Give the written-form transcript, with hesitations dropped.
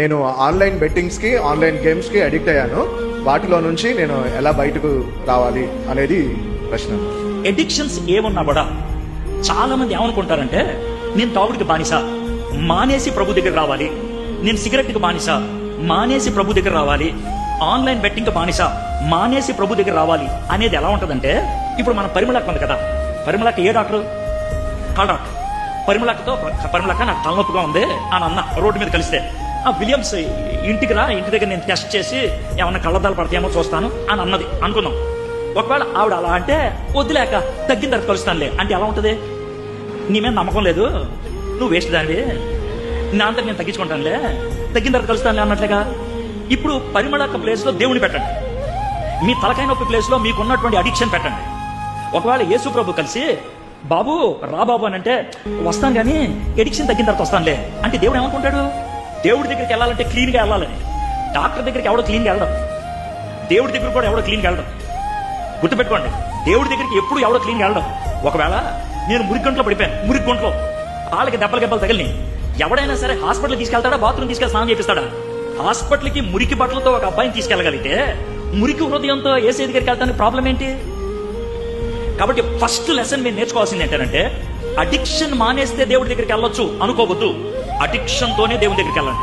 నేను online బెట్టింగ్స్కి online గేమ్స్కి addict అయ్యాను. వాటిలో నుంచి నేను ఎలా బయటకు రావాలి అనేది ప్రశ్న. ఎడిక్షన్స్ ఏమున్నా కూడా చాలా మంది ఏమనుకుంటారంటే, నేను తాగుడికి బానిస, మానేసి ప్రభు దగ్గర రావాలి. నేను సిగరెట్కి బానిస, మానేసి ప్రభు దగ్గర రావాలి. ఆన్లైన్ బెట్టింగ్ బానిస, మానేసి ప్రభు దగ్గర రావాలి అనేది ఎలా ఉంటుందంటే, ఇప్పుడు మన పరిమళక్క ఉంది కదా, పరిమళక్క ఏ డాక్టర్? Call doctor. పరిమళక్క నాకు తలనొప్పిగా ఉంది అని అన్న రోడ్డు మీద కలిస్తే, ఆ విలియమ్స్ ఇంటికి రా, ఇంటి దగ్గర నేను టెస్ట్ చేసి ఏమన్నా కళ్ళద్దాలు పడతాయేమో చూస్తాను అని అన్నది అనుకుందాం. ఒకవేళ ఆవిడ అలా అంటే, వద్దులేక తగ్గిన తర్వాత కలుస్తానులే అంటే ఎలా ఉంటుంది? నీ మీద నమ్మకం లేదు, నువ్వు వేస్ట్ దానివి, నా అంతా నేను తగ్గించుకుంటానులే, తగ్గిన తర్వాత కలుస్తానులే అన్నట్లుగా. ఇప్పుడు పరిమళక్క ప్లేస్లో దేవుని పెట్టండి, మీ తలకాయ నొప్పి ప్లేస్లో మీకున్నటువంటి అడిక్షన్ పెట్టండి. ఒకవేళ యేసు ప్రభు కలిసి, బాబు రా బాబు అని అంటే, వస్తాను కానీ ఎడిక్షన్ తగ్గిన తర్వాత వస్తానులే అంటే దేవుడు ఏమనుకుంటాడు? దేవుడి దగ్గరికి వెళ్ళాలంటే క్లీన్గా వెళ్ళాలని. డాక్టర్ దగ్గరికి ఎవడో క్లీన్గా వెళ్ళడం, దేవుడి దగ్గర కూడా ఎవడో క్లీన్గా వెళ్ళడం. గుర్తుపెట్టుకోండి, దేవుడి దగ్గరికి ఎప్పుడు ఎవడో క్లీన్గా వెళ్ళడం. ఒకవేళ నేను మురిగంట్లో పడిపోయాను, మురిగొంట్లో వాళ్ళకి దెబ్బలు తగిలి, ఎవడైనా సరే హాస్పిటల్ తీసుకెళ్తాడా, బాత్రూమ్ తీసుకెళ్ళి స్నానం చేపిస్తాడా? హాస్పిటల్కి మురికి బట్టలతో ఒక అబ్బాయిని తీసుకెళ్ళగలిగితే, మురికి హృదయంతో ఏసీ దగ్గరికి వెళ్తానికి ప్రాబ్లం ఏంటి? కాబట్టి ఫస్ట్ లెసన్ మీరు నేర్చుకోవాల్సింది ఏంటంటే, అడిక్షన్ మానేస్తే దేవుడి దగ్గరికి వెళ్ళొచ్చు అనుకోవద్దు, అడిక్షన్ తోనే దేవుడి దగ్గరికి వెళ్ళండి.